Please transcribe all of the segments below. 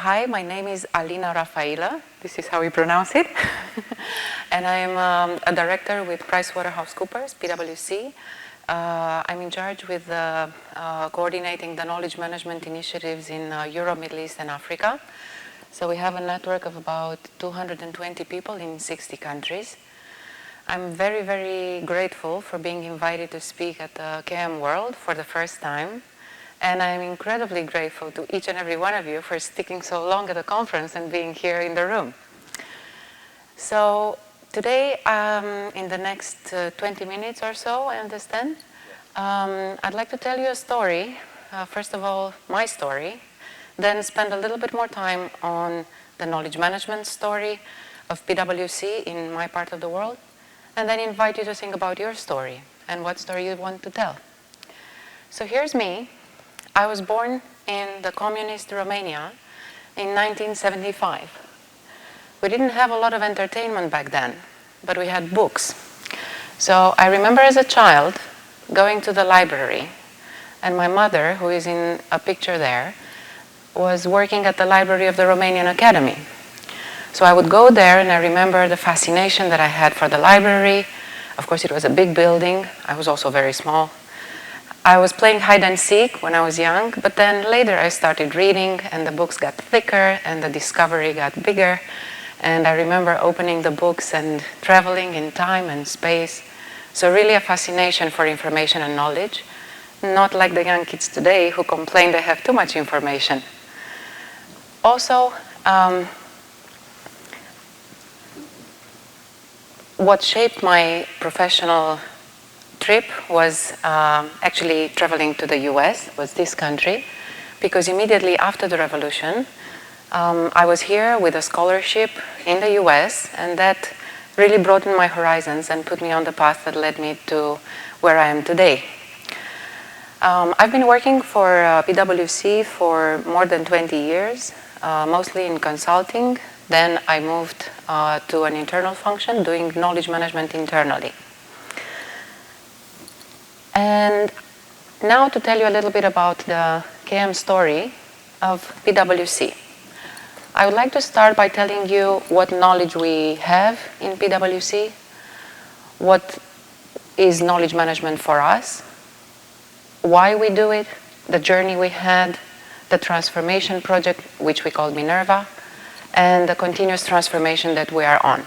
Hi, my name is Alina Rafaela. This is how we pronounce it. And I'm a director with PricewaterhouseCoopers, PwC. I'm in charge with coordinating the knowledge management initiatives in Europe, Middle East, and Africa. So we have a network of about 220 people in 60 countries. I'm very, very grateful for being invited to speak at the KM World for the first time. And I'm incredibly grateful to each and every one of you for sticking so long at the conference and being here in the room. So today, in the next 20 minutes or so, I understand, I'd like to tell you a story. First of all, my story. Then spend a little bit more time on the knowledge management story of PwC in my part of the world. And then invite you to think about your story and what story you want to tell. So here's me. I was born in the communist Romania in 1975. We didn't have a lot of entertainment back then, but we had books. So I remember as a child going to the library, and my mother, who is in a picture there, was working at the library of the Romanian Academy. So I would go there, and I remember the fascination that I had for the library. Of course, it was a big building. I was also very small. I was playing hide and seek when I was young, but then later I started reading, and the books got thicker, and the discovery got bigger. And I remember opening the books and traveling in time and space. So really a fascination for information and knowledge, not like the young kids today who complain they have too much information. Also, what shaped my professional trip was actually traveling to the US, was this country, because immediately after the revolution, I was here with a scholarship in the US, and that really broadened my horizons and put me on the path that led me to where I am today. I've been working for PwC for more than 20 years, mostly in consulting. Then I moved to an internal function, doing knowledge management internally. And now to tell you a little bit about the KM story of PwC. I would like to start by telling you what knowledge we have in PwC, what is knowledge management for us, why we do it, the journey we had, the transformation project, which we call Minerva, and the continuous transformation that we are on.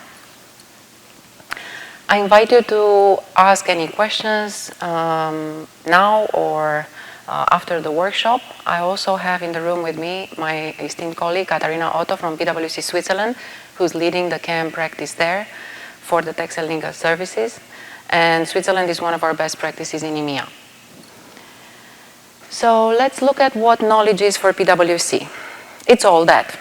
I invite you to ask any questions now or after the workshop. I also have in the room with me my esteemed colleague, Katharina Otto from PwC Switzerland, who's leading the KM practice there for the tax and legal services. And Switzerland is one of our best practices in EMEA. So let's look at what knowledge is for PwC. It's all that.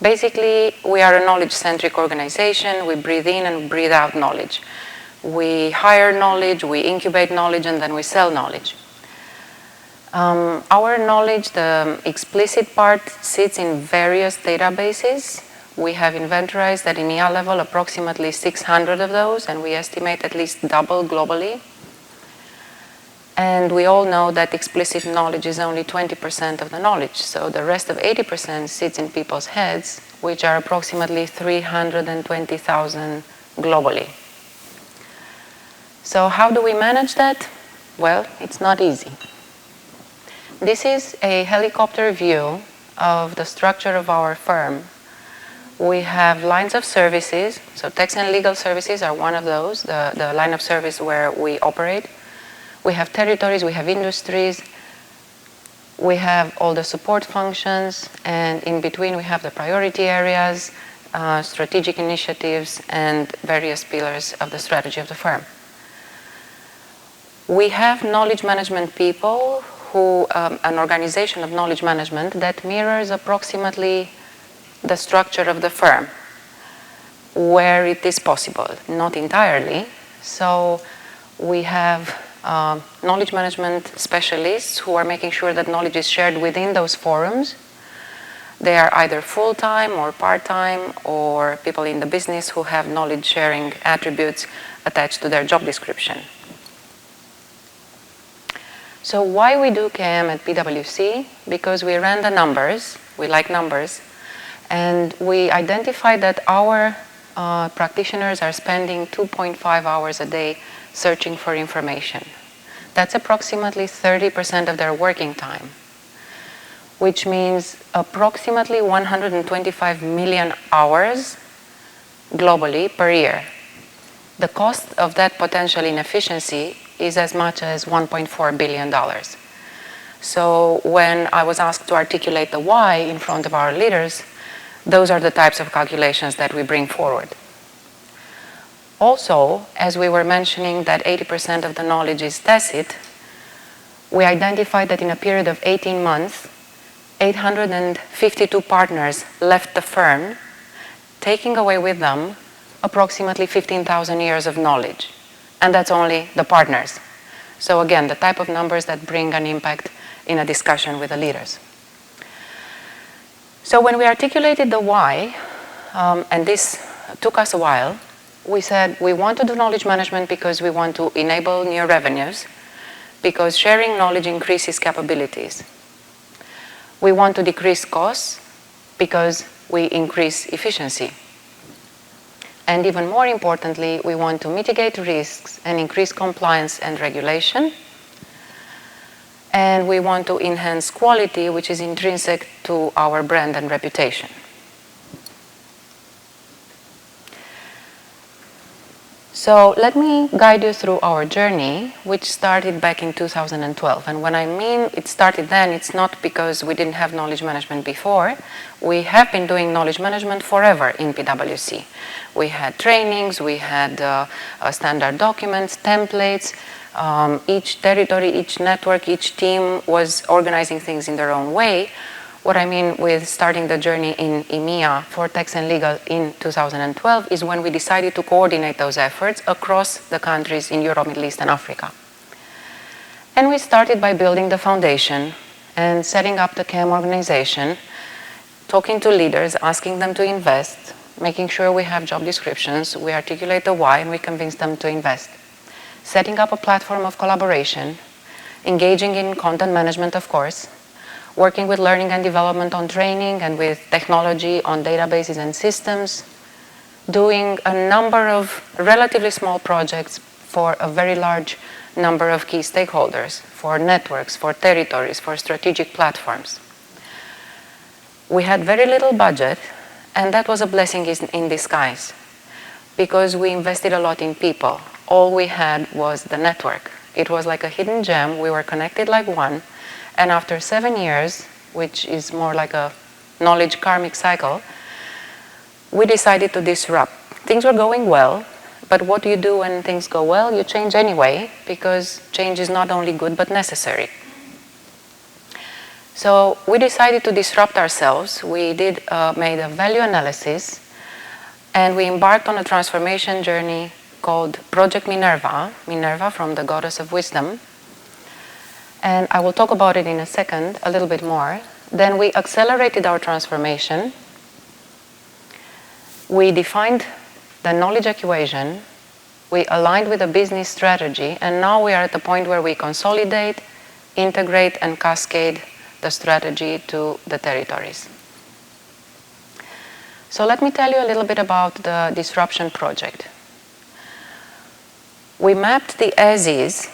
Basically, we are a knowledge-centric organization. We breathe in and breathe out knowledge. We hire knowledge, we incubate knowledge, and then we sell knowledge. Our knowledge, the explicit part, sits in various databases. We have inventorized at EMEA level approximately 600 of those, and we estimate at least double globally. And we all know that explicit knowledge is only 20% of the knowledge. So the rest of 80% sits in people's heads, which are approximately 320,000 globally. So how do we manage that? Well, it's not easy. This is a helicopter view of the structure of our firm. We have lines of services. So tax and legal services are one of those, the line of service where we operate. We have territories, we have industries, we have all the support functions, and in between we have the priority areas, strategic initiatives, and various pillars of the strategy of the firm. We have knowledge management people who, an organization of knowledge management that mirrors approximately the structure of the firm, where it is possible, not entirely. So we have knowledge management specialists who are making sure that knowledge is shared within those forums. They are either full-time or part-time, or people in the business who have knowledge sharing attributes attached to their job description. So why we do KM at PwC? Because we ran the numbers We like numbers. And we identified that our practitioners are spending 2.5 hours a day searching for information. That's approximately 30% of their working time, which means approximately 125 million hours globally per year. The cost of that potential inefficiency is as much as $1.4 billion. So when I was asked to articulate the why in front of our leaders, those are the types of calculations that we bring forward. Also, as we were mentioning that 80% of the knowledge is tacit, we identified that in a period of 18 months, 852 partners left the firm, taking away with them approximately 15,000 years of knowledge. And that's only the partners. So again, the type of numbers that bring an impact in a discussion with the leaders. So when we articulated the why, and this took us a while, we said we want to do knowledge management because we want to enable new revenues, because sharing knowledge increases capabilities. We want to decrease costs because we increase efficiency. And even more importantly, we want to mitigate risks and increase compliance and regulation. And we want to enhance quality, which is intrinsic to our brand and reputation. So let me guide you through our journey, which started back in 2012. And when I mean it started then, it's not because we didn't have knowledge management before. We have been doing knowledge management forever in PwC. We had trainings, we had standard documents, templates. Each territory, each network, each team was organizing things in their own way. What I mean with starting the journey in EMEA for tax and legal in 2012 is when we decided to coordinate those efforts across the countries in Europe, Middle East, and Africa. And we started by building the foundation and setting up the KM organization, talking to leaders, asking them to invest, making sure we have job descriptions, we articulate the why, and we convince them to invest. Setting up a platform of collaboration, engaging in content management, of course, working with learning and development on training and with technology on databases and systems, doing a number of relatively small projects for a very large number of key stakeholders, for networks, for territories, for strategic platforms. We had very little budget, and that was a blessing in disguise, because we invested a lot in people. All we had was the network. It was like a hidden gem. We were connected like one. And after 7 years, which is more like a knowledge karmic cycle, we decided to disrupt. Things were going well, but what do you do when things go well? You change anyway, because change is not only good but necessary. So we decided to disrupt ourselves. We made a value analysis, and we embarked on a transformation journey called Project Minerva, Minerva from the goddess of wisdom. And I will talk about it in a second, a little bit more. Then we accelerated our transformation. We defined the knowledge equation. We aligned with a business strategy. And now we are at the point where we consolidate, integrate, and cascade the strategy to the territories. So let me tell you a little bit about the disruption project. We mapped the as-is.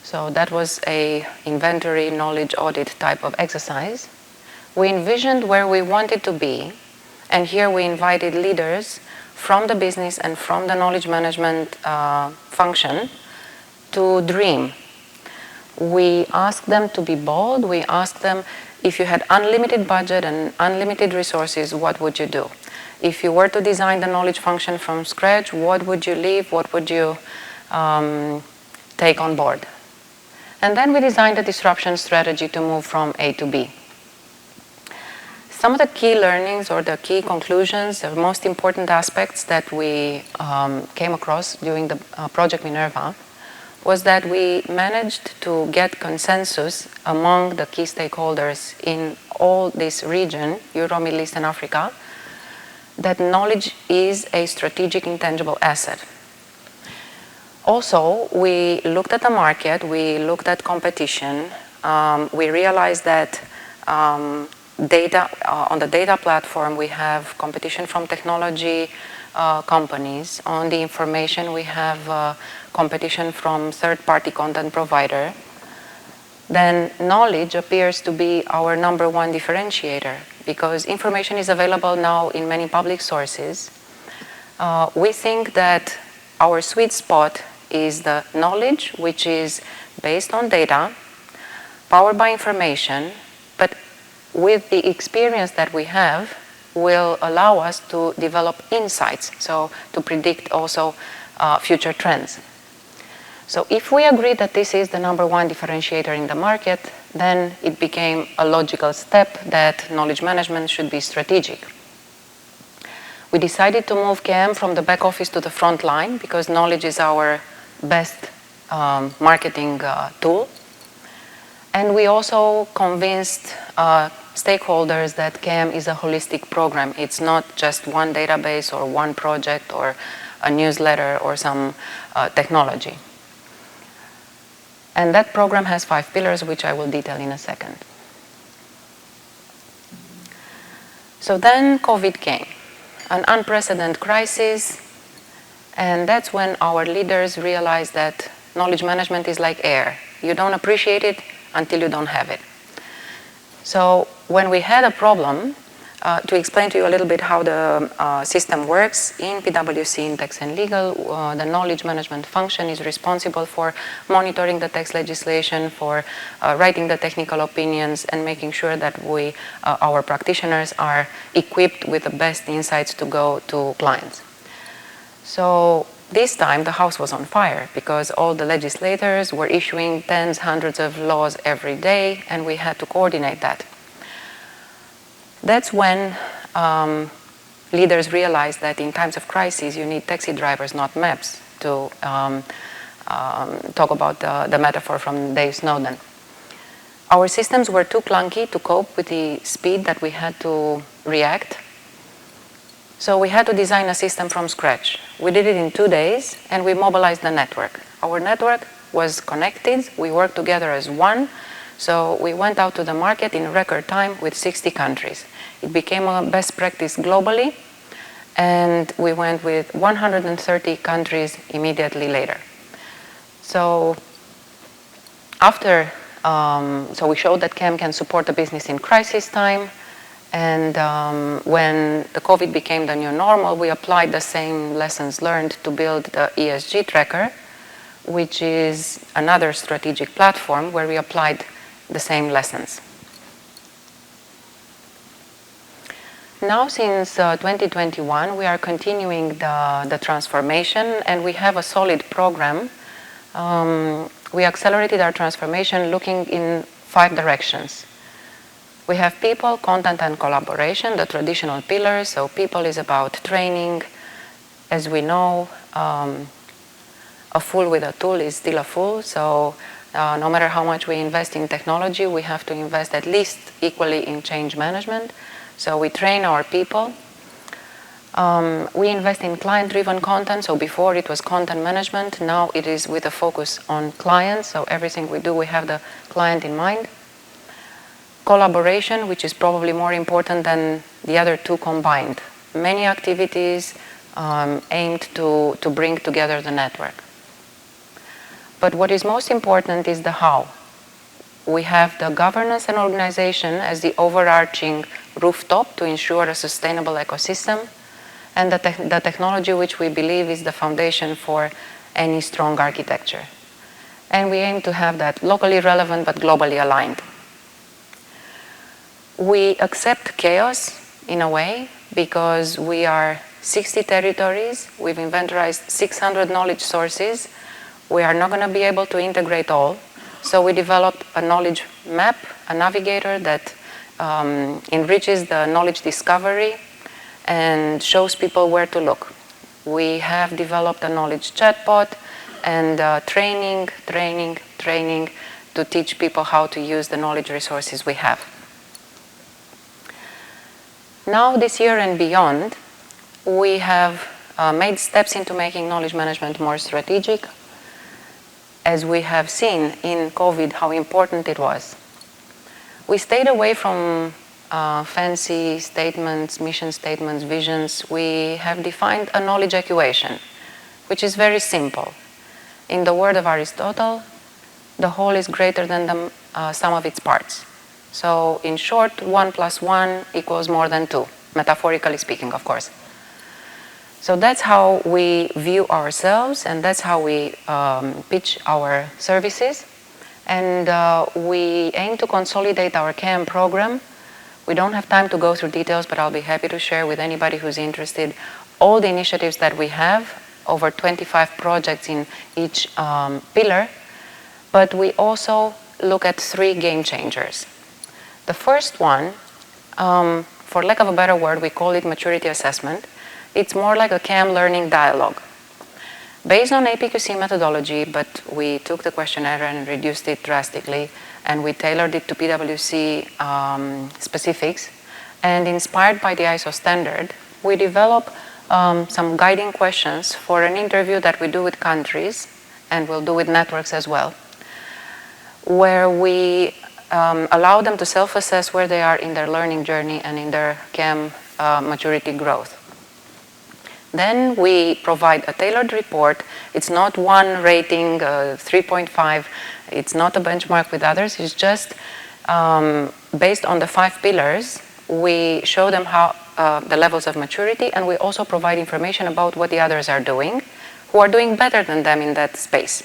So that was an inventory knowledge audit type of exercise. We envisioned where we wanted to be, and here we invited leaders from the business and from the knowledge management function to dream. We asked them to be bold. We asked them, if you had unlimited budget and unlimited resources, what would you do? If you were to design the knowledge function from scratch, what would you leave? What would you take on board? And then we designed a disruption strategy to move from A to B. Some of the key learnings or the key conclusions, the most important aspects that we came across during the Project Minerva was that we managed to get consensus among the key stakeholders in all this region, Europe, Middle East, and Africa, that knowledge is a strategic intangible asset. Also, we looked at the market, we looked at competition, we realized that data, on the data platform, we have competition from technology companies. On the information, we have competition from third-party content provider. Then knowledge appears to be our number one differentiator because information is available now in many public sources. We think that our sweet spot is the knowledge, which is based on data, powered by information, but with the experience that we have will allow us to develop insights, so to predict also future trends. So if we agree that this is the number one differentiator in the market, then it became a logical step that knowledge management should be strategic. We decided to move KM from the back office to the front line because knowledge is our best marketing tool. And we also convinced stakeholders that KM is a holistic program. It's not just one database or one project or a newsletter or some technology. And that program has 5 pillars, which I will detail in a second. So then COVID came, an unprecedented crisis, and that's when our leaders realized that knowledge management is like air. You don't appreciate it until you don't have it. So when we had a problem, to explain to you a little bit how the system works, in PwC, in tax and legal, the knowledge management function is responsible for monitoring the tax legislation, for writing the technical opinions, and making sure that our practitioners are equipped with the best insights to go to clients. So this time the house was on fire because all the legislators were issuing tens, hundreds of laws every day, and we had to coordinate that. That's when leaders realized that in times of crisis you need taxi drivers, not maps, to talk about the metaphor from Dave Snowden. Our systems were too clunky to cope with the speed that we had to react. So we had to design a system from scratch. We did it in 2 days and we mobilized the network. Our network was connected, we worked together as one. So we went out to the market in record time with 60 countries. It became a best practice globally, and we went with 130 countries immediately later. So so we showed that KM can support the business in crisis time, and when the COVID became the new normal, we applied the same lessons learned to build the ESG tracker, which is another strategic platform where we applied the same lessons. Now, since 2021, we are continuing the transformation, and we have a solid program. We accelerated our transformation looking in 5 directions. We have people, content, and collaboration, the traditional pillars. So people is about training. As we know, a fool with a tool is still a fool. So no matter how much we invest in technology, we have to invest at least equally in change management. So we train our people. We invest in client-driven content. So before it was content management, now it is with a focus on clients. So everything we do, we have the client in mind. Collaboration, which is probably more important than the other 2 combined. Many activities aimed to bring together the network. But what is most important is the how. We have the governance and organization as the overarching rooftop to ensure a sustainable ecosystem, and the technology, which we believe is the foundation for any strong architecture. And we aim to have that locally relevant but globally aligned. We accept chaos in a way because we are 60 territories, we've inventorized 600 knowledge sources. We are not going to be able to integrate all. So we developed a knowledge map, a navigator that enriches the knowledge discovery and shows people where to look. We have developed a knowledge chatbot and training to teach people how to use the knowledge resources we have. Now, this year and beyond, we have made steps into making knowledge management more strategic, as we have seen in COVID how important it was. We stayed away from fancy statements, mission statements, visions, we have defined a knowledge equation, which is very simple. In the word of Aristotle, the whole is greater than the sum of its parts. So in short, 1 + 1 equals more than 2, metaphorically speaking, of course. So that's how we view ourselves, and that's how we pitch our services. And we aim to consolidate our KM program. We don't have time to go through details, but I'll be happy to share with anybody who's interested all the initiatives that we have, over 25 projects in each pillar. But we also look at 3 game changers. The first one, for lack of a better word, we call it maturity assessment. It's more like a KM learning dialogue. Based on APQC methodology, but we took the questionnaire and reduced it drastically, and we tailored it to PwC specifics. And inspired by the ISO standard, we develop some guiding questions for an interview that we do with countries, and we'll do with networks as well, where we allow them to self-assess where they are in their learning journey and in their KM maturity growth. Then we provide a tailored report. It's not one rating, 3.5. It's not a benchmark with others. It's just based on the 5 pillars. We show them how the levels of maturity, and we also provide information about what the others are doing, who are doing better than them in that space.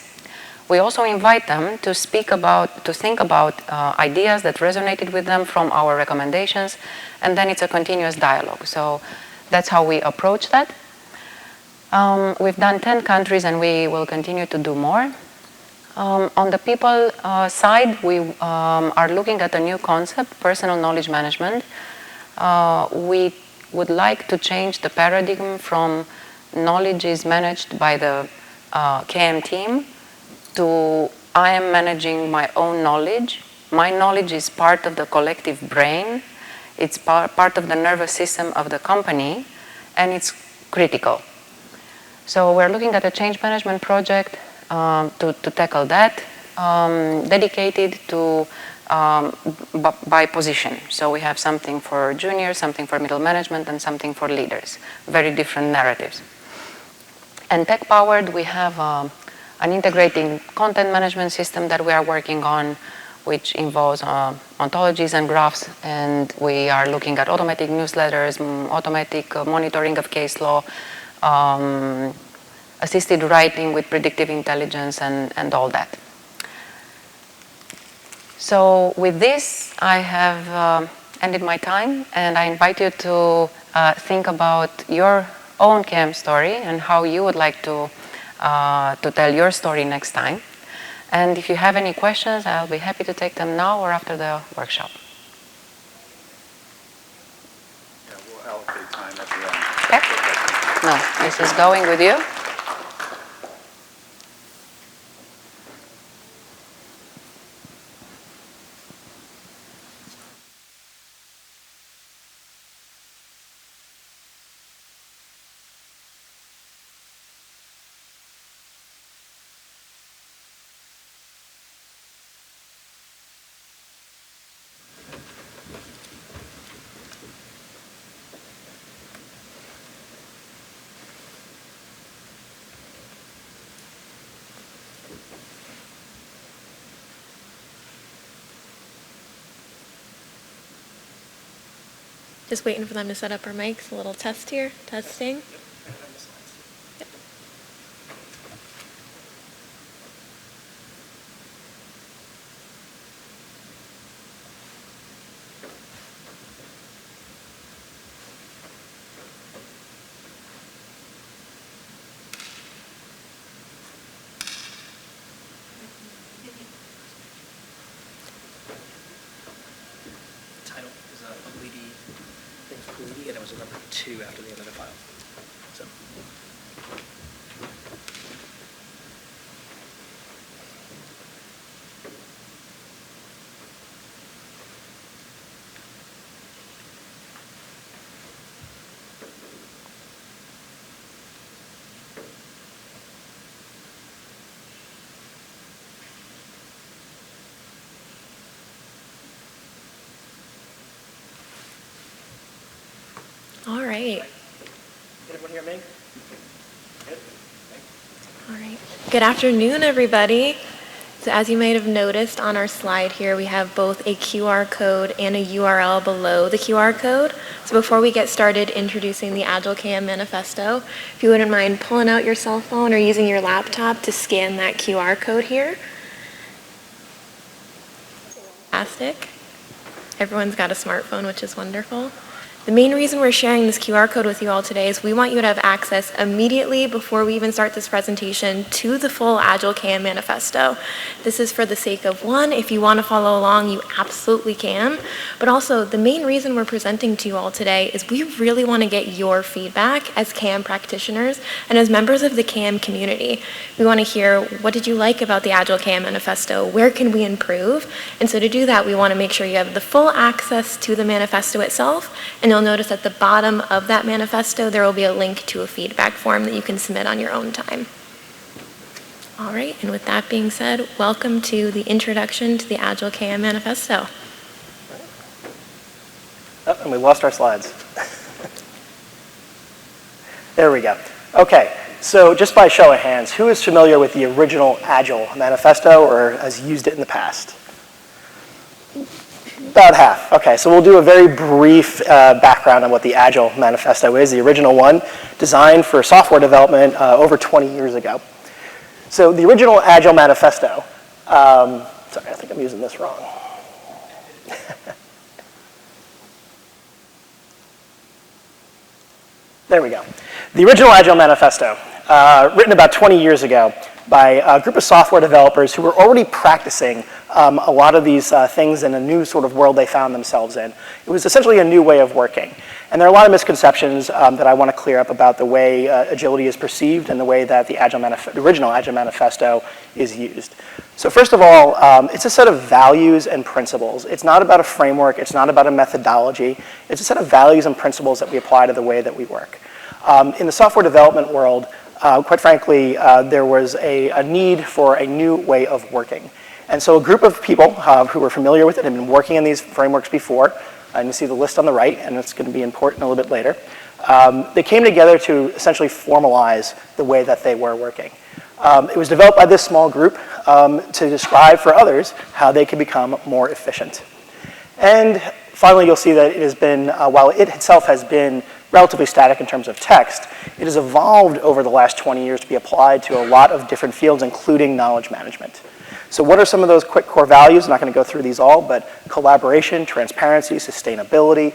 We also invite them to think about ideas that resonated with them from our recommendations, and then it's a continuous dialogue. So that's how we approach that. We've done 10 countries, and we will continue to do more. On the people side, we are looking at a new concept, personal knowledge management. We would like to change the paradigm from knowledge is managed by the KM team to I am managing my own knowledge. My knowledge is part of the collective brain. It's part of the nervous system of the company, and it's critical. So we're looking at a change management project to tackle that, dedicated to by position. So we have something for juniors, something for middle management, and something for leaders. Very different narratives. And tech-powered, we have an integrating content management system that we are working on, which involves ontologies and graphs, and we are looking at automatic newsletters, automatic monitoring of case law, assisted writing with predictive intelligence, and all that. So with this, I have ended my time, and I invite you to think about your own KM story and how you would like to tell your story next time. And if you have any questions, I'll be happy to take them now or after the workshop. Yeah, we'll allocate time at the end. Okay? No, this is going with you. Just waiting for them to set up our mics. A little test here. Testing. Yep. Title is Bleedy, things Bleedy, and it was a number 2 after the end of the file. So. All right. Can everyone hear me? Good. All right. Good afternoon, everybody. So as you might have noticed on our slide here, we have both a QR code and a URL below the QR code. So before we get started introducing the Agile KM Manifesto, if you wouldn't mind pulling out your cell phone or using your laptop to scan that QR code here. Fantastic. Everyone's got a smartphone, which is wonderful. The main reason we're sharing this QR code with you all today is we want you to have access immediately before we even start this presentation to the full Agile KM Manifesto. This is for the sake of one, if you want to follow along, you absolutely can. But also, the main reason we're presenting to you all today is we really want to get your feedback as KM practitioners and as members of the KM community. We want to hear, what did you like about the Agile KM Manifesto? Where can we improve? And so to do that, we want to make sure you have the full access to the manifesto itself. And you'll notice at the bottom of that manifesto, there will be a link to a feedback form that you can submit on your own time. All right, and with that being said, welcome to the introduction to the Agile KM Manifesto. Oh, and we lost our slides. There we go. Okay, so just by show of hands, who is familiar with the original Agile Manifesto or has used it in the past? About half. Okay, so we'll do a very brief background on what the Agile Manifesto is, the original one, designed for software development over 20 years ago. So the original Agile Manifesto, sorry, I think I'm using this wrong. There we go. The original Agile Manifesto, written about 20 years ago by a group of software developers who were already practicing a lot of these things in a new sort of world they found themselves in. It was essentially a new way of working. And there are a lot of misconceptions that I want to clear up about the way agility is perceived and the way that the original Agile Manifesto is used. So first of all, it's a set of values and principles. It's not about a framework. It's not about a methodology. It's a set of values and principles that we apply to the way that we work. In the software development world, quite frankly, there was a need for a new way of working. And so a group of people who were familiar with it and been working in these frameworks before, and you see the list on the right, and it's going to be important a little bit later, they came together to essentially formalize the way that they were working. It was developed by this small group to describe for others how they could become more efficient. And finally, you'll see that it has been, while it itself has been relatively static in terms of text, it has evolved over the last 20 years to be applied to a lot of different fields, including knowledge management. So what are some of those quick core values? I'm not going to go through these all, but collaboration, transparency, sustainability,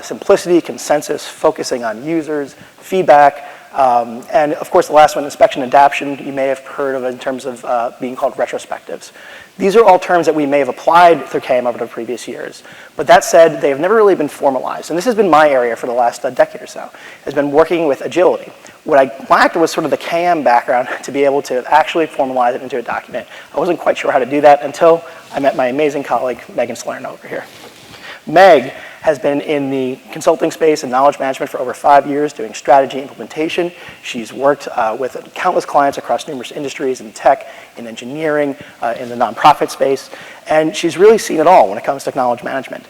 simplicity, consensus, focusing on users, feedback, and of course the last one, inspection and adaptation, you may have heard of in terms of being called retrospectives. These are all terms that we may have applied through KM over the previous years. But that said, they have never really been formalized. And this has been my area for the last decade or so, has been working with agility. What I lacked was sort of the KM background to be able to actually formalize it into a document. I wasn't quite sure how to do that until I met my amazing colleague, Megan Salerno over here. Meg has been in the consulting space and knowledge management for over 5 years doing strategy implementation. She's worked with countless clients across numerous industries in tech, in engineering, in the nonprofit space, and she's really seen it all when it comes to knowledge management.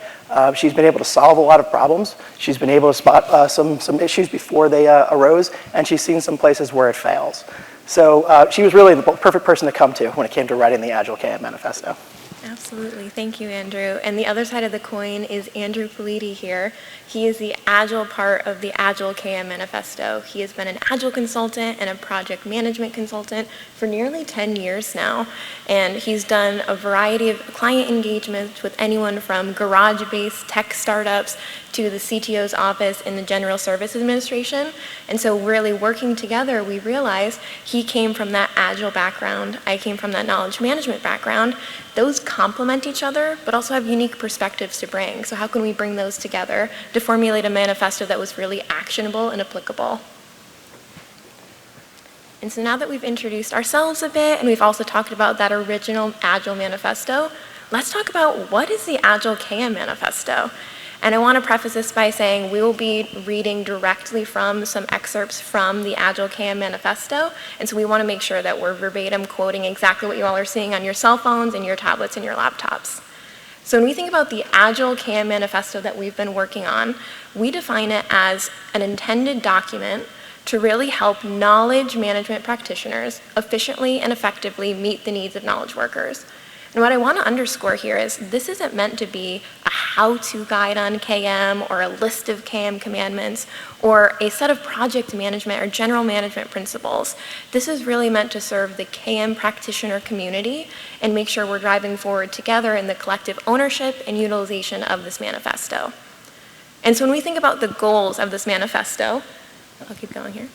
She's been able to solve a lot of problems. She's been able to spot some issues before they arose, and she's seen some places where it fails. So she was really the perfect person to come to when it came to writing the Agile KM Manifesto. Absolutely. Thank you, Andrew. And the other side of the coin is Andrew Politi here. He is the Agile part of the Agile KM Manifesto. He has been an Agile consultant and a project management consultant for nearly 10 years now. And he's done a variety of client engagements with anyone from garage-based tech startups to the CTO's office in the General Services Administration. And so really working together, we realized he came from that Agile background. I came from that knowledge management background. Those complement each other, but also have unique perspectives to bring. So how can we bring those together to formulate a manifesto that was really actionable and applicable? And so now that we've introduced ourselves a bit, and we've also talked about that original Agile Manifesto, let's talk about what is the Agile KM Manifesto. And I want to preface this by saying we will be reading directly from some excerpts from the Agile KM Manifesto, and so we want to make sure that we're verbatim quoting exactly what you all are seeing on your cell phones and your tablets and your laptops. So when we think about the Agile KM Manifesto that we've been working on, we define it as an intended document to really help knowledge management practitioners efficiently and effectively meet the needs of knowledge workers. And what I want to underscore here is this isn't meant to be a how-to guide on KM or a list of KM commandments or a set of project management or general management principles. This is really meant to serve the KM practitioner community and make sure we're driving forward together in the collective ownership and utilization of this manifesto. And so when we think about the goals of this manifesto, I'll keep going here,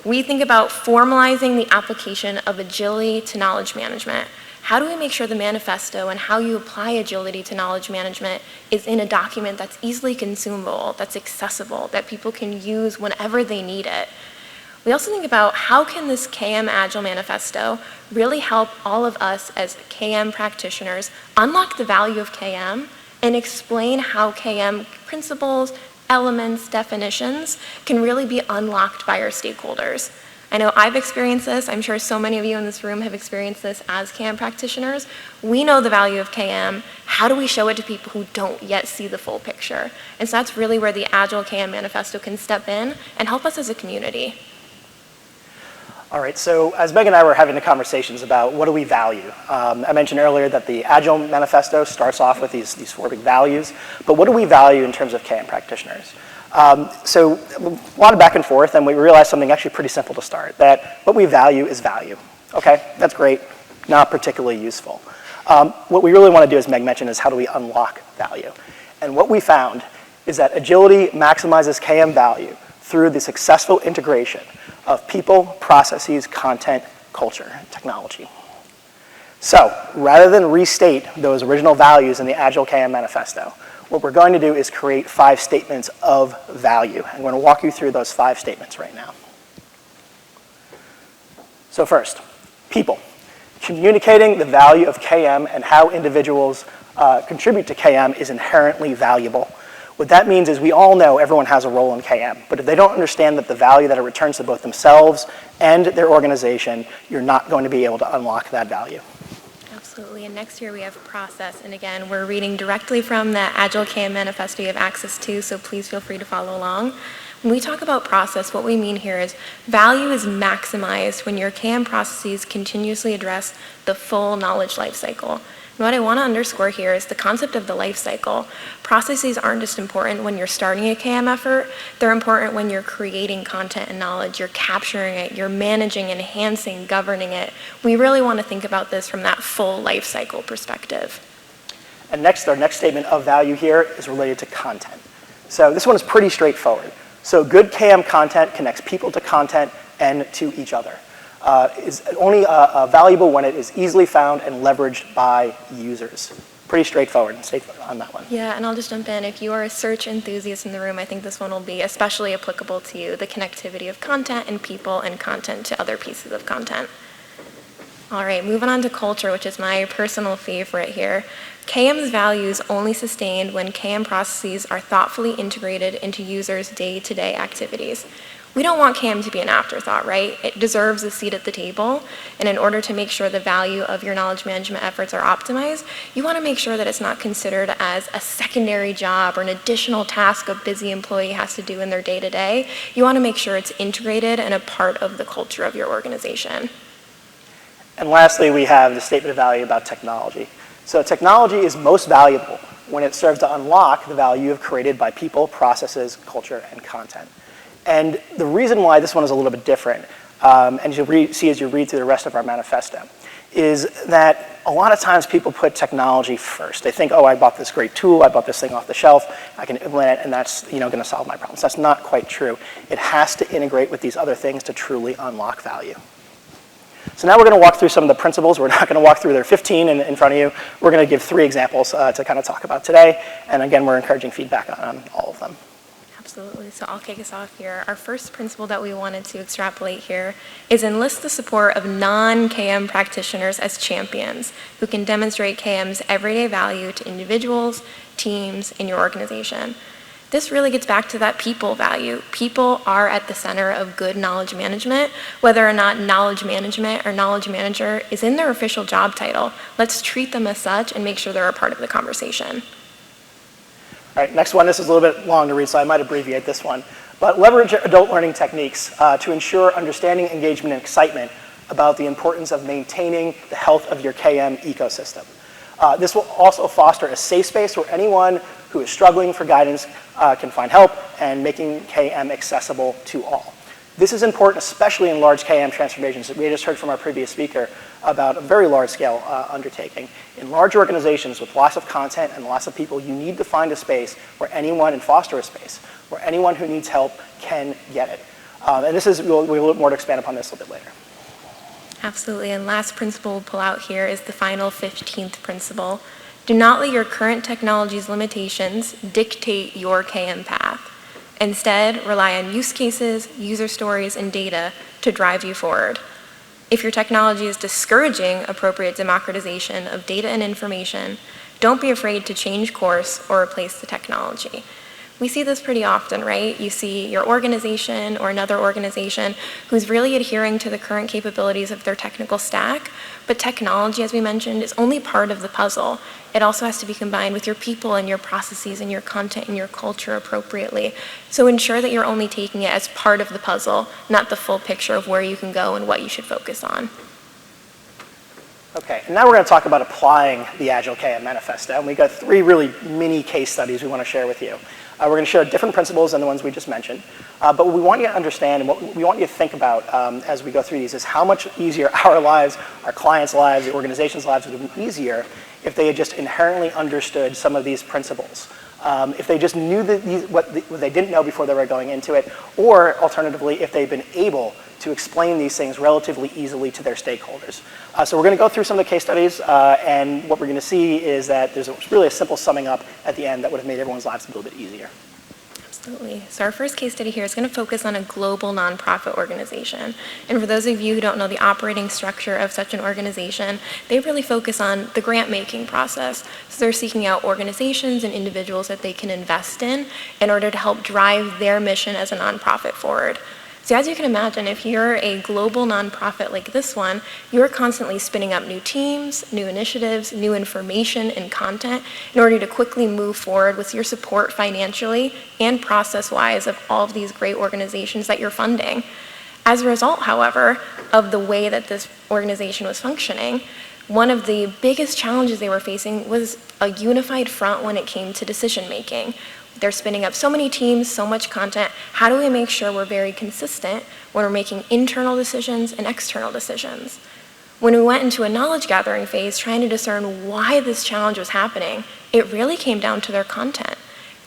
we think about formalizing the application of agility to knowledge management. How do we make sure the manifesto and how you apply agility to knowledge management is in a document that's easily consumable, that's accessible, that people can use whenever they need it? We also think about how can this KM Agile Manifesto really help all of us as KM practitioners unlock the value of KM and explain how KM principles, elements, definitions can really be unlocked by our stakeholders. I know I've experienced this. I'm sure so many of you in this room have experienced this as KM practitioners. We know the value of KM. How do we show it to people who don't yet see the full picture? And so that's really where the Agile KM Manifesto can step in and help us as a community. All right, so as Meg and I were having the conversations about what do we value, I mentioned earlier that the Agile Manifesto starts off with these 4 big values, but what do we value in terms of KM practitioners? So a lot of back and forth, and we realized something actually pretty simple to start, that what we value is value. Okay, that's great, not particularly useful. What we really want to do, as Meg mentioned, is how do we unlock value? And what we found is that agility maximizes KM value through the successful integration of people, processes, content, culture, and technology. So rather than restate those original values in the Agile KM Manifesto, what we're going to do is create 5 statements of value. I'm going to walk you through those 5 statements right now. So first, people. Communicating the value of KM and how individuals contribute to KM is inherently valuable. What that means is we all know everyone has a role in KM, but if they don't understand that the value that it returns to both themselves and their organization, you're not going to be able to unlock that value. Absolutely, and next here we have process, and again, we're reading directly from the Agile KM Manifesto you have access to, so please feel free to follow along. When we talk about process, what we mean here is value is maximized when your KM processes continuously address the full knowledge lifecycle. And what I want to underscore here is the concept of the life cycle. Processes aren't just important when you're starting a KM effort, they're important when you're creating content and knowledge, you're capturing it, you're managing, enhancing, governing it. We really want to think about this from that full life cycle perspective. And next, our next statement of value here is related to content. So this one is pretty straightforward. So good KM content connects people to content and to each other. Is only valuable when it is easily found and leveraged by users. Pretty straightforward on that one. Yeah, and I'll just jump in. If you are a search enthusiast in the room, I think this one will be especially applicable to you, the connectivity of content and people and content to other pieces of content. All right, moving on to culture, which is my personal favorite here. KM's value is only sustained when KM processes are thoughtfully integrated into users' day-to-day activities. We don't want KM to be an afterthought, right? It deserves a seat at the table, and in order to make sure the value of your knowledge management efforts are optimized, you want to make sure that it's not considered as a secondary job or an additional task a busy employee has to do in their day-to-day. You want to make sure it's integrated and a part of the culture of your organization. And lastly, we have the statement of value about technology. So technology is most valuable when it serves to unlock the value you've created by people, processes, culture, and content. And the reason why this one is a little bit different, and as you'll see as you read through the rest of our manifesto, is that a lot of times people put technology first. They think, oh, I bought this great tool, I bought this thing off the shelf, I can implement it, and that's going to solve my problems. That's not quite true. It has to integrate with these other things to truly unlock value. So now we're going to walk through some of the principles. We're not going to walk through there 15 in front of you. We're going to give 3 examples to kind of talk about today. And again, we're encouraging feedback on all of them. Absolutely. So I'll kick us off here. Our first principle that we wanted to extrapolate here is enlist the support of non-KM practitioners as champions who can demonstrate KM's everyday value to individuals, teams, and your organization. This really gets back to that people value. People are at the center of good knowledge management, whether or not knowledge management or knowledge manager is in their official job title. Let's treat them as such and make sure they're a part of the conversation. All right, next one. This is a little bit long to read, so I might abbreviate this one. But leverage adult learning techniques to ensure understanding, engagement, and excitement about the importance of maintaining the health of your KM ecosystem. This will also foster a safe space where anyone who is struggling for guidance can find help, and making KM accessible to all. This is important, especially in large KM transformations. We just heard from our previous speaker about a very large-scale undertaking. In large organizations with lots of content and lots of people, you need to find a space where anyone, and foster a space, where anyone who needs help can get it. And this is, we'll look more to expand upon this a little bit later. Absolutely, and last principle we'll pull out here is the final 15th principle. Do not let your current technology's limitations dictate your KM path. Instead, rely on use cases, user stories, and data to drive you forward. If your technology is discouraging appropriate democratization of data and information, don't be afraid to change course or replace the technology. We see this pretty often, right? You see your organization or another organization who's really adhering to the current capabilities of their technical stack, but technology, as we mentioned, is only part of the puzzle. It also has to be combined with your people and your processes and your content and your culture appropriately. So ensure that you're only taking it as part of the puzzle, not the full picture of where you can go and what you should focus on. Okay, and now we're going to talk about applying the Agile KM Manifesto, and we've got 3 really mini case studies we want to share with you. We're going to share different principles than the ones we just mentioned, but what we want you to understand and what we want you to think about as we go through these is how much easier our lives, our clients' lives, the organization's lives would have been easier if they had just inherently understood some of these principles. If they just knew what they didn't know before they were going into it, or alternatively, if they've been able to explain these things relatively easily to their stakeholders. So we're going to go through some of the case studies, and what we're going to see is that there's really a simple summing up at the end that would have made everyone's lives a little bit easier. Absolutely. So our first case study here is going to focus on a global nonprofit organization. And for those of you who don't know the operating structure of such an organization, they really focus on the grant-making process. So they're seeking out organizations and individuals that they can invest in order to help drive their mission as a nonprofit forward. So as you can imagine, if you're a global nonprofit like this one, you're constantly spinning up new teams, new initiatives, new information and content in order to quickly move forward with your support financially and process-wise of all of these great organizations that you're funding. As a result, however, of the way that this organization was functioning, one of the biggest challenges they were facing was a unified front when it came to decision making. They're spinning up so many teams, so much content. How do we make sure we're very consistent when we're making internal decisions and external decisions? When we went into a knowledge gathering phase, trying to discern why this challenge was happening, it really came down to their content.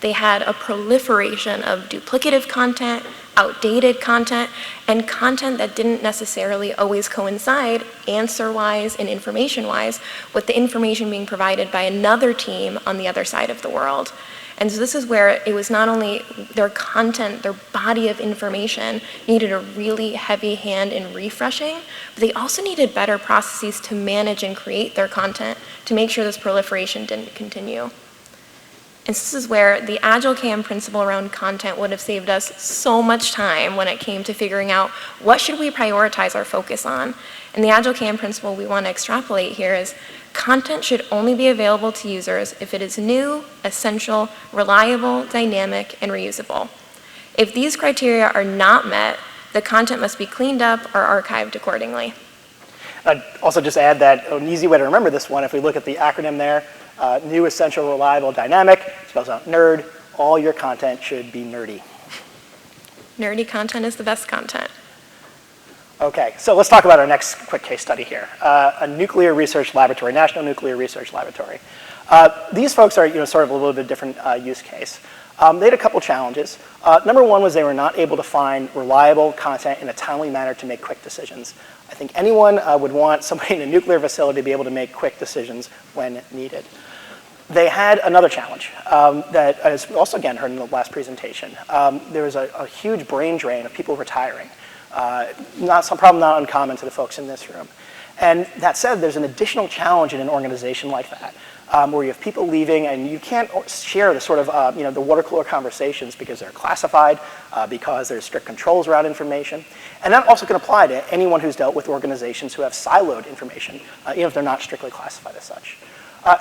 They had a proliferation of duplicative content, outdated content, and content that didn't necessarily always coincide answer-wise and information-wise with the information being provided by another team on the other side of the world. And so this is where it was not only their content, their body of information needed a really heavy hand in refreshing, but they also needed better processes to manage and create their content to make sure this proliferation didn't continue. And this is where the Agile KM principle around content would have saved us so much time when it came to figuring out what should we prioritize our focus on. And the Agile KM principle we want to extrapolate here is content should only be available to users if it is new, essential, reliable, dynamic, and reusable. If these criteria are not met, the content must be cleaned up or archived accordingly. I'd also just add that an easy way to remember this one, if we look at the acronym there, new, essential, reliable, dynamic, spells out nerd, all your content should be nerdy. Nerdy content is the best content. Okay, so let's talk about our next quick case study here. A nuclear research laboratory, National Nuclear Research Laboratory. These folks are sort of a little bit different use case. They had a couple challenges. Number one was they were not able to find reliable content in a timely manner to make quick decisions. I think anyone would want somebody in a nuclear facility to be able to make quick decisions when needed. They had another challenge that is also, again, heard in the last presentation. There was a huge brain drain of people retiring. Probably not uncommon to the folks in this room. And that said, there's an additional challenge in an organization like that. where you have people leaving and you can't share the sort of, the water cooler conversations because they're classified, because there's strict controls around information. And that also can apply to anyone who's dealt with organizations who have siloed information, even if they're not strictly classified as such.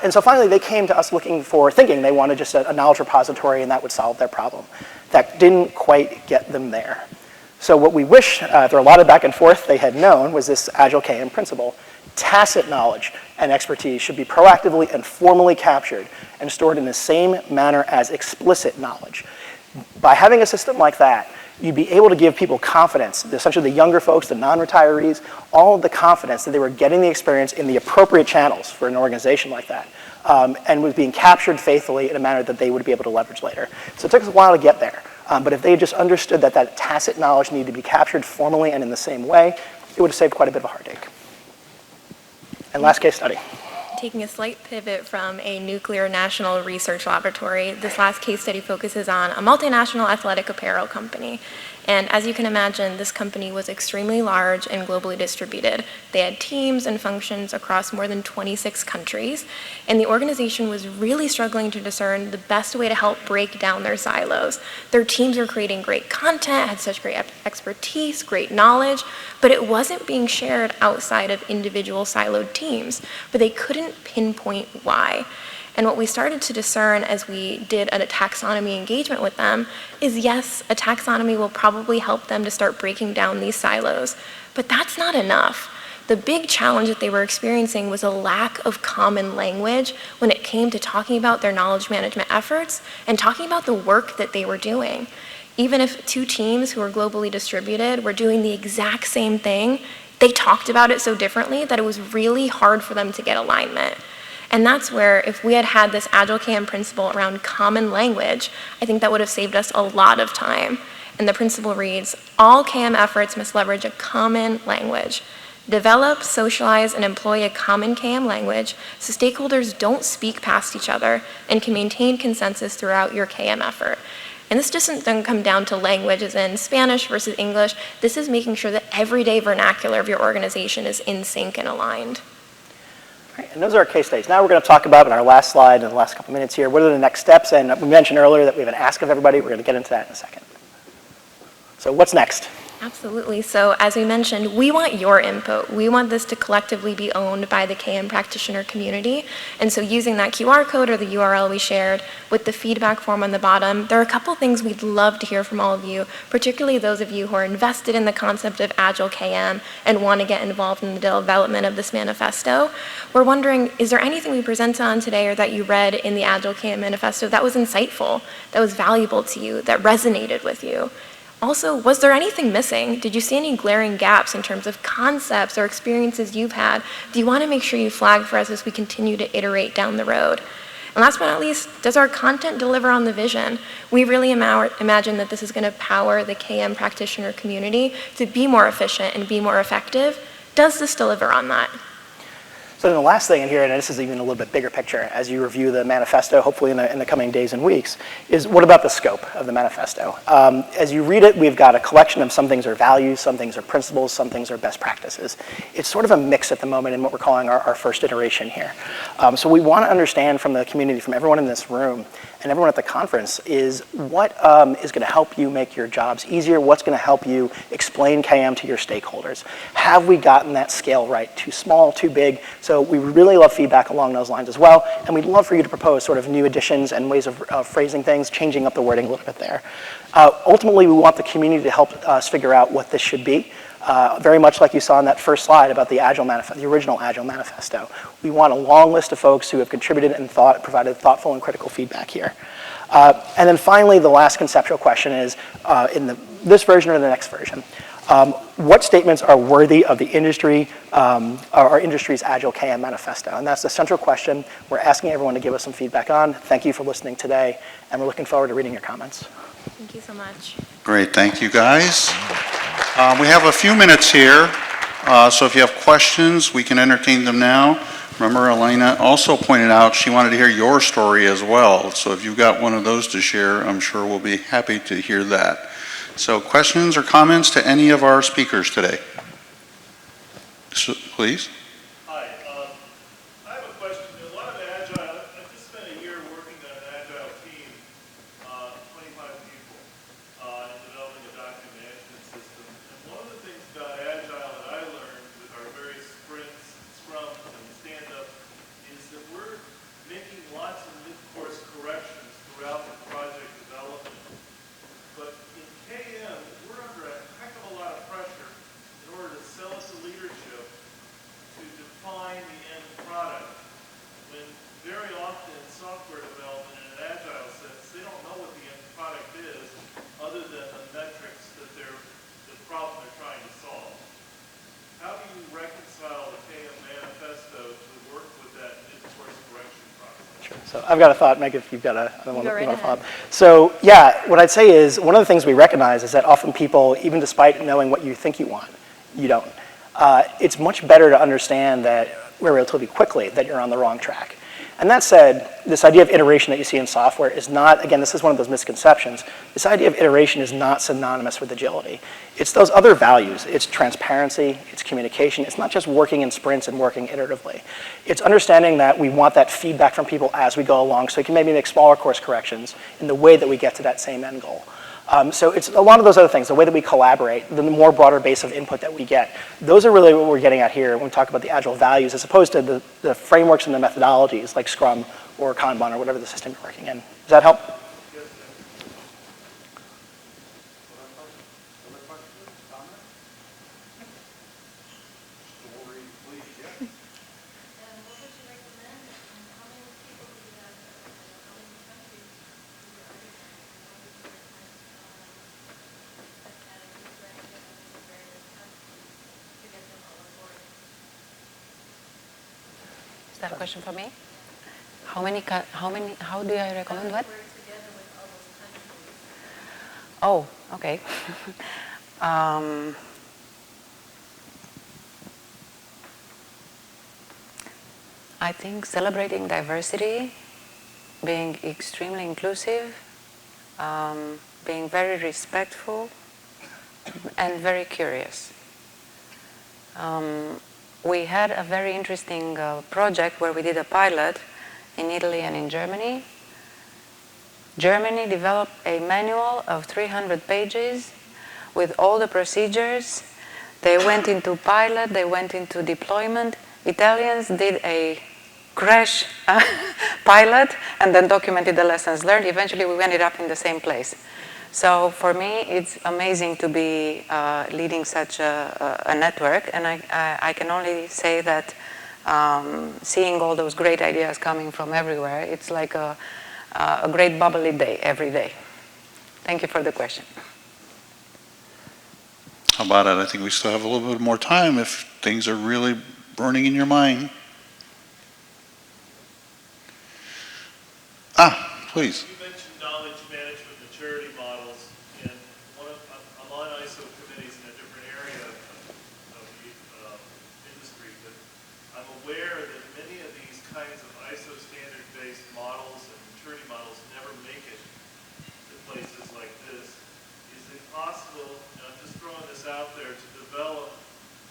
And so finally, they came to us thinking they wanted just a knowledge repository and that would solve their problem. That didn't quite get them there. So what we wish, after a lot of back and forth, they had known was this Agile KM principle. Tacit knowledge and expertise should be proactively and formally captured and stored in the same manner as explicit knowledge. By having a system like that, you'd be able to give people confidence, essentially the younger folks, the non-retirees, all of the confidence that they were getting the experience in the appropriate channels for an organization like that, and was being captured faithfully in a manner that they would be able to leverage later. So it took us a while to get there, but if they had just understood that that tacit knowledge needed to be captured formally and in the same way, it would have saved quite a bit of a heartache. And last case study. Taking a slight pivot from a nuclear national research laboratory, this last case study focuses on a multinational athletic apparel company. And as you can imagine, this company was extremely large and globally distributed. They had teams and functions across more than 26 countries, and the organization was really struggling to discern the best way to help break down their silos. Their teams were creating great content, had such great expertise, great knowledge, but it wasn't being shared outside of individual siloed teams, but they couldn't pinpoint why. And what we started to discern as we did a taxonomy engagement with them is, yes, a taxonomy will probably help them to start breaking down these silos, but that's not enough. The big challenge that they were experiencing was a lack of common language when it came to talking about their knowledge management efforts and talking about the work that they were doing. Even if two teams who were globally distributed were doing the exact same thing, they talked about it so differently that it was really hard for them to get alignment. And that's where, if we had had this Agile KM principle around common language, I think that would have saved us a lot of time. And the principle reads, all KM efforts must leverage a common language. Develop, socialize, and employ a common KM language so stakeholders don't speak past each other and can maintain consensus throughout your KM effort. And this doesn't come down to language as in Spanish versus English. This is making sure that everyday vernacular of your organization is in sync and aligned. Right, and those are our case studies. Now we're going to talk about, in our last slide, in the last couple minutes here, what are the next steps? And we mentioned earlier that we have an ask of everybody. We're going to get into that in a second. So what's next? Absolutely. So as we mentioned, we want your input. We want this to collectively be owned by the KM practitioner community. And so using that QR code or the URL we shared with the feedback form on the bottom, there are a couple things we'd love to hear from all of you, particularly those of you who are invested in the concept of Agile KM and want to get involved in the development of this manifesto. We're wondering, is there anything we presented on today or that you read in the Agile KM Manifesto that was insightful, that was valuable to you, that resonated with you? Also, was there anything missing? Did you see any glaring gaps in terms of concepts or experiences you've had? Do you want to make sure you flag for us as we continue to iterate down the road? And last but not least, does our content deliver on the vision? We really imagine that this is going to power the KM practitioner community to be more efficient and be more effective. Does this deliver on that? So then the last thing in here, and this is even a little bit bigger picture as you review the manifesto, hopefully in the coming days and weeks, is what about the scope of the manifesto? As you read it, we've got a collection of some things are values, some things are principles, some things are best practices. It's sort of a mix at the moment in what we're calling our first iteration here. So we want to understand from the community, from everyone in this room, and everyone at the conference is what is going to help you make your jobs easier, what's going to help you explain KM to your stakeholders. Have we gotten that scale right? Too small, too big? So we really love feedback along those lines as well, and we'd love for you to propose sort of new additions and ways of phrasing things, changing up the wording a little bit there. Ultimately, we want the community to help us figure out what this should be. Very much like you saw in that first slide about the Agile Manifesto, the original Agile Manifesto. We want a long list of folks who have contributed and provided thoughtful and critical feedback here. And then finally, the last conceptual question is, in this version or the next version, what statements are worthy of the industry, our industry's Agile KM Manifesto? And that's the central question we're asking everyone to give us some feedback on. Thank you for listening today, and we're looking forward to reading your comments. Thank you so much. Great, thank you guys. We have a few minutes here, so if you have questions, we can entertain them now. Remember, Elena also pointed out she wanted to hear your story as well, so if you've got one of those to share, I'm sure we'll be happy to hear that. So questions or comments to any of our speakers today? So, please. Hi, I have a question. A lot of Agile So I've got a thought, Meg, if you've got another one Go you right want to follow up. ahead. So yeah, what I'd say is one of the things we recognize is that often people, even despite knowing what you think you want, you don't. It's much better to understand that we're relatively quickly that you're on the wrong track. And that said, this idea of iteration that you see in software is not, again, this is one of those misconceptions. This idea of iteration is not synonymous with agility. It's those other values. It's transparency, it's communication. It's not just working in sprints and working iteratively. It's understanding that we want that feedback from people as we go along so we can maybe make smaller course corrections in the way that we get to that same end goal. So it's a lot of those other things, the way that we collaborate, the more broader base of input that we get. Those are really what we're getting at here when we talk about the Agile values, as opposed to the frameworks and the methodologies like Scrum or Kanban or whatever the system you're working in. Does that help? Is that a question for me? How do I recommend what? Oh, okay. I think celebrating diversity, being extremely inclusive, being very respectful, and very curious. We had a very interesting project where we did a pilot in Italy and in Germany. Germany developed a manual of 300 pages with all the procedures. They went into pilot, they went into deployment. Italians did a crash pilot and then documented the lessons learned. Eventually we ended up in the same place. So for me, it's amazing to be leading such a network, and I can only say that seeing all those great ideas coming from everywhere, it's like a great bubbly day every day. Thank you for the question. How about it? I think we still have a little bit more time if things are really burning in your mind. Please. You mentioned knowledge management maturity models, and I'm on ISO committees in a different area of the industry, but I'm aware that many of these kinds of ISO standard-based models and maturity models never make it to places like this. Is it possible, and I'm just throwing this out there, to develop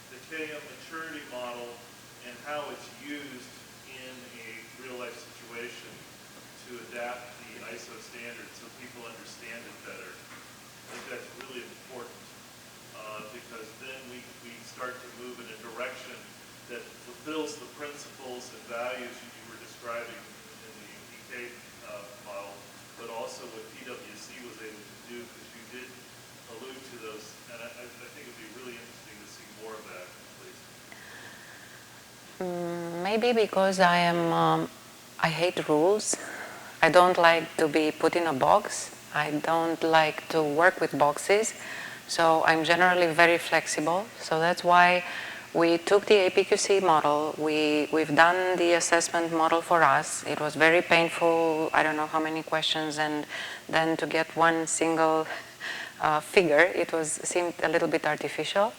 the KM maturity model and how it's used in a real-life situation to adapt the ISO standard so people understand it better? I think that's really important because then we start to move in a direction that fulfills the principles and values you were describing in the EK model, but also what PwC was able to do, because you did allude to those, and I think it would be really interesting to see more of that, please. Maybe because I hate rules. I don't like to be put in a box. I don't like to work with boxes. So I'm generally very flexible. So that's why we took the APQC model. We've done the assessment model for us. It was very painful. I don't know how many questions, and then to get one single figure, seemed a little bit artificial.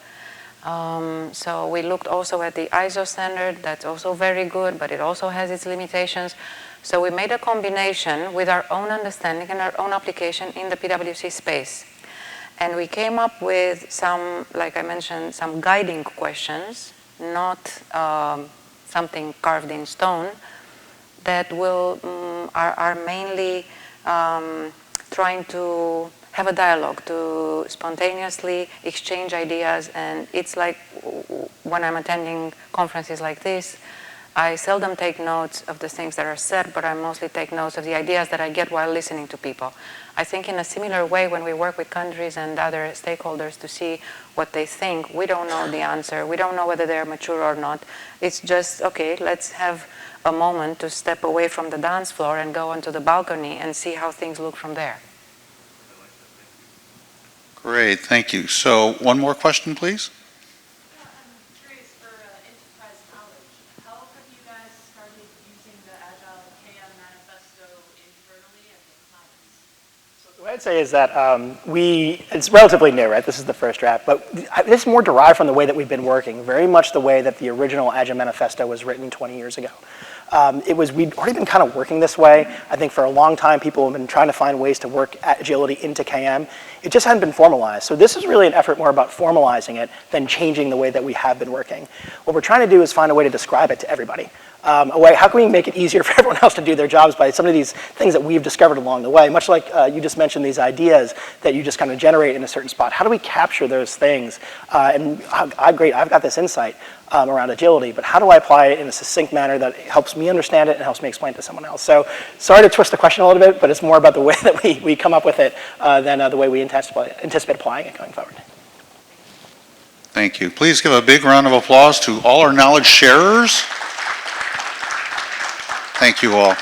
So we looked also at the ISO standard. That's also very good, but it also has its limitations. So we made a combination with our own understanding and our own application in the PwC space. And we came up with some, like I mentioned, some guiding questions, not something carved in stone, that are mainly trying to have a dialogue, to spontaneously exchange ideas. And it's like when I'm attending conferences like this, I seldom take notes of the things that are said, but I mostly take notes of the ideas that I get while listening to people. I think in a similar way, when we work with countries and other stakeholders to see what they think, we don't know the answer. We don't know whether they're mature or not. It's just, okay, let's have a moment to step away from the dance floor and go onto the balcony and see how things look from there. Great, thank you. So one more question, please. say is that it's relatively new, right? This is the first draft, but this is more derived from the way that we've been working, very much the way that the original Agile Manifesto was written 20 years ago. We'd already been kind of working this way. I think for a long time, people have been trying to find ways to work agility into KM. It just hadn't been formalized. So this is really an effort more about formalizing it than changing the way that we have been working. What we're trying to do is find a way to describe it to everybody. How can we make it easier for everyone else to do their jobs by some of these things that we've discovered along the way, much like you just mentioned these ideas that you just kind of generate in a certain spot. How do we capture those things? Great, I've got this insight around agility, but how do I apply it in a succinct manner that helps me understand it and helps me explain it to someone else? So sorry to twist the question a little bit, but it's more about the way that we come up with it than the way we anticipate applying it going forward. Thank you. Please give a big round of applause to all our knowledge sharers. Thank you all.